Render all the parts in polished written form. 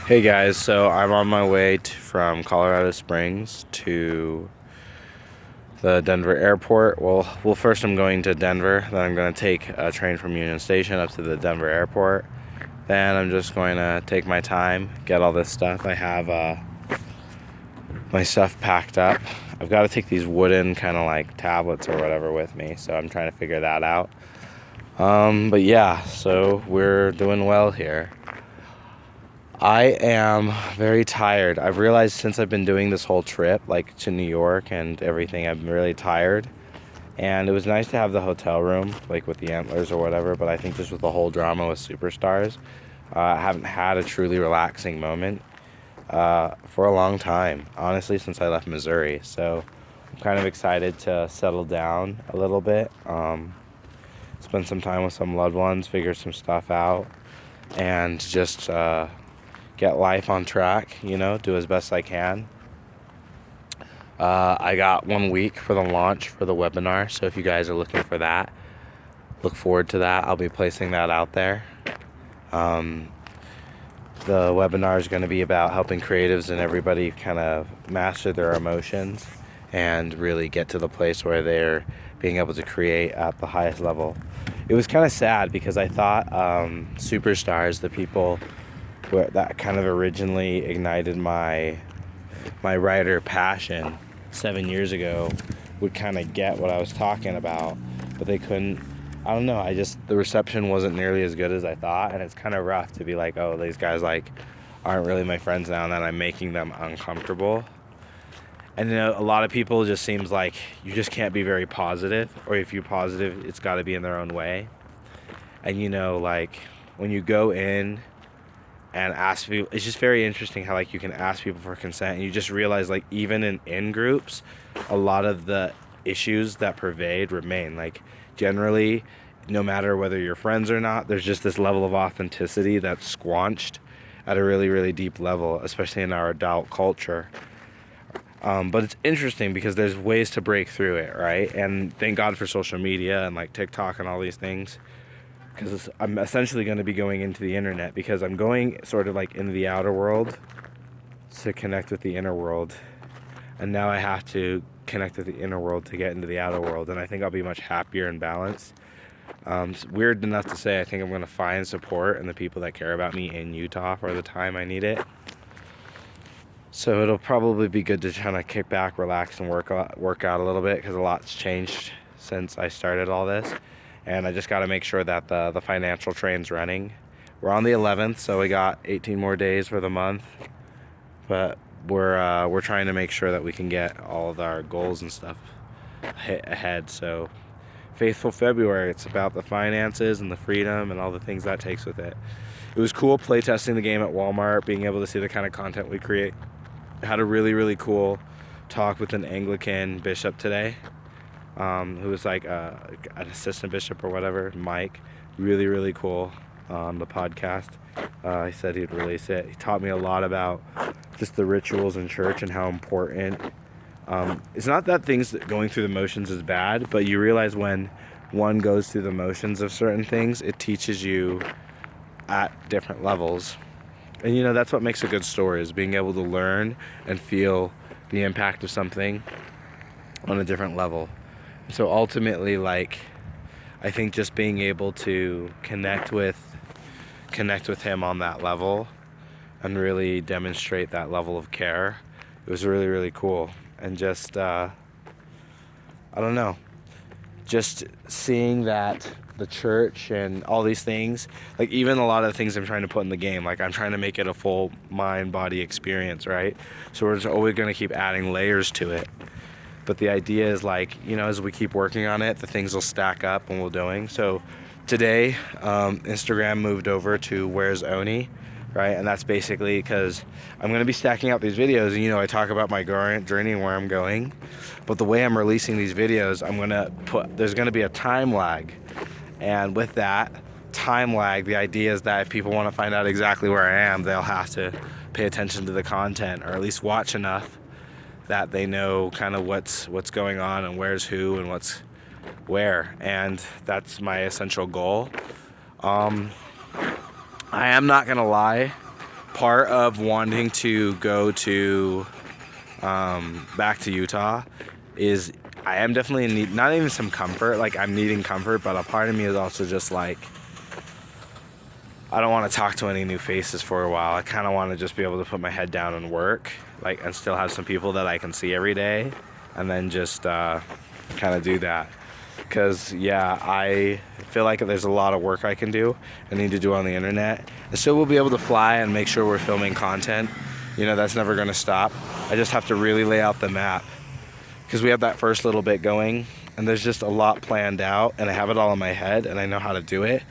Hey guys, so I'm on my way from Colorado Springs to the Denver airport. Well, first I'm going to Denver, then I'm going to take a train from Union Station up to the Denver airport. Then I'm just going to take my time, get all this stuff. I have my stuff packed up. I've got to take these wooden kind of like tablets or whatever with me, so I'm trying to figure that out. But yeah, so we're doing well here. I am very tired. I've realized since I've been doing this whole trip, like to New York and everything, I'm really tired. And it was nice to have the hotel room, like with the antlers or whatever, but I think just with the whole drama with Superstars, I haven't had a truly relaxing moment for a long time, honestly, since I left Missouri. So I'm kind of excited to settle down a little bit, spend some time with some loved ones, figure some stuff out, and just get life on track, do as best I can. I got 1 week for the launch for the webinar, so if you guys are looking for that, look forward to that. I'll be placing that out there. The webinar is going to be about helping creatives and everybody kind of master their emotions and really get to the place where they're being able to create at the highest level. It was kind of sad because I thought Superstars, the people that kind of originally ignited my writer passion 7 years ago, would kind of get what I was talking about, but they couldn't. I don't know, the reception wasn't nearly as good as I thought, and it's kind of rough to be like, oh, these guys like aren't really my friends now, and that I'm making them uncomfortable. And a lot of people just seems like you just can't be very positive, or if you're positive, it's got to be in their own way. And like when you go in and ask people, it's just very interesting how like you can ask people for consent, and you just realize like even in groups, a lot of the issues that pervade remain. Like generally, no matter whether you're friends or not, there's just this level of authenticity that's squanched at a really, really deep level, especially in our adult culture. But it's interesting because there's ways to break through it, right? And thank God for social media and like TikTok and all these things, because I'm essentially going to be going into the internet, because I'm going sort of like into the outer world to connect with the inner world, and now I have to connect with the inner world to get into the outer world, and I think I'll be much happier and balanced. It's weird enough to say, I think I'm going to find support in the people that care about me in Utah for the time I need it. So it'll probably be good to kind of kick back, relax, and work out a little bit, because a lot's changed since I started all this. And I just got to make sure that the financial train's running. We're on the 11th, so we got 18 more days for the month. But we're trying to make sure that we can get all of our goals and stuff hit ahead. So faithful February. It's about the finances and the freedom and all the things that takes with it. It was cool playtesting the game at Walmart, being able to see the kind of content we create. I had a really, really cool talk with an Anglican bishop today, who was like an assistant bishop or whatever, Mike. Really, really cool on the podcast. He said he'd release it. He taught me a lot about just the rituals in church and how important. It's not that going through the motions is bad, but you realize when one goes through the motions of certain things, it teaches you at different levels. And that's what makes a good story, is being able to learn and feel the impact of something on a different level. So ultimately, like, I think just being able to connect with him on that level and really demonstrate that level of care, it was really, really cool. And just I don't know, just seeing that the church and all these things, like even a lot of the things I'm trying to put in the game, like I'm trying to make it a full mind body experience, right? So we're just always going to keep adding layers to it. But the idea is like, as we keep working on it, the things will stack up and we're doing. So today, Instagram moved over to Where's Onyie, right? And that's basically because I'm going to be stacking out these videos, and I talk about my journey and where I'm going. But the way I'm releasing these videos, there's going to be a time lag. And with that time lag, the idea is that if people want to find out exactly where I am, they'll have to pay attention to the content, or at least watch enough that they know kind of what's going on and where's who and what's where. And that's my essential goal. I am not gonna lie, part of wanting to go to back to Utah is I am definitely in need, not even some comfort, like I'm needing comfort, but a part of me is also just like, I don't want to talk to any new faces for a while. I kind of want to just be able to put my head down and work, like, and still have some people that I can see every day, and then just kind of do that. Because, yeah, I feel like there's a lot of work I can do. I need to do on the internet. And still we'll be able to fly and make sure we're filming content. You know, that's never going to stop. I just have to really lay out the map. Because we have that first little bit going, and there's just a lot planned out, and I have it all in my head, and I know how to do it.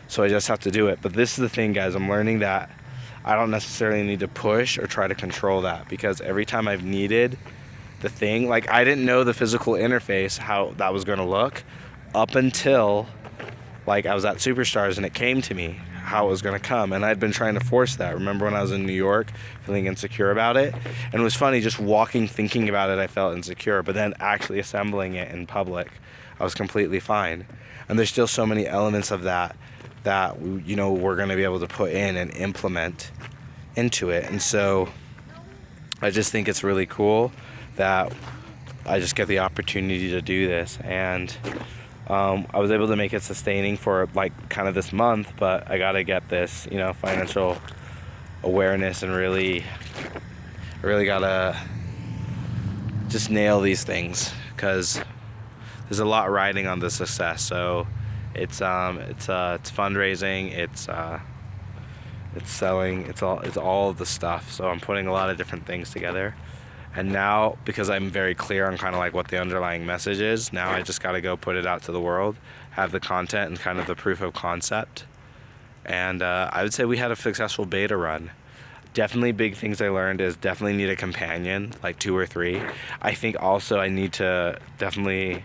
So I just have to do it. But this is the thing, guys. I'm learning that I don't necessarily need to push or try to control that, because every time I've needed the thing, like I didn't know the physical interface, how that was going to look up until like I was at Superstars and it came to me how it was going to come, and I'd been trying to force that. Remember when I was in New York feeling insecure about it? And it was funny, just walking thinking about it I felt insecure, but then actually assembling it in public I was completely fine. And there's still so many elements of that you know we're going to be able to put in and implement into it. And so I just think it's really cool that I just get the opportunity to do this. And I was able to make it sustaining for like kind of this month, but I got to get this, you know, financial awareness, and really got to just nail these things, because there's a lot riding on the success. So it's fundraising, it's selling, it's all of the stuff. So I'm putting a lot of different things together. And now, because I'm very clear on kind of like what the underlying message is, now I just got to go put it out to the world, have the content and kind of the proof of concept. And I would say we had a successful beta run. Definitely big things I learned is definitely need a companion, like 2 or 3. I think also I need to definitely,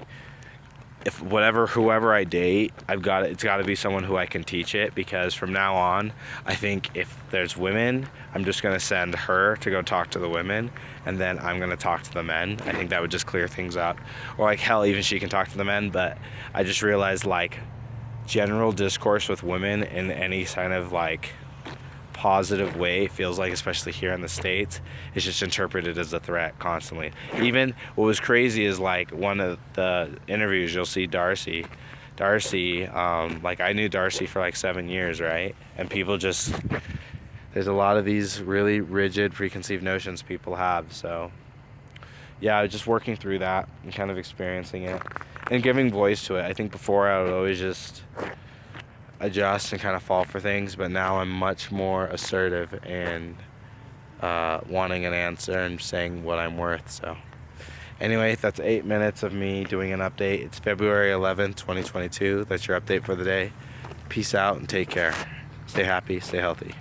whoever I date, it's got to be someone who I can teach it, because from now on, I think if there's women, I'm just going to send her to go talk to the women, and then I'm going to talk to the men. I think that would just clear things up. Or like hell, even she can talk to the men, but I just realized like general discourse with women in any kind of like positive way, feels like, especially here in the States, is just interpreted as a threat constantly. Even what was crazy is like one of the interviews, you'll see Darcy, like I knew Darcy for like 7 years, right? And people just, there's a lot of these really rigid preconceived notions people have. So yeah, I was just working through that and kind of experiencing it and giving voice to it. I think before I would always just adjust and kind of fall for things, but now I'm much more assertive and wanting an answer and saying what I'm worth. So anyway, that's 8 minutes of me doing an update. It's February 11th, 2022. That's your update for the day. Peace out and take care. Stay happy, stay healthy.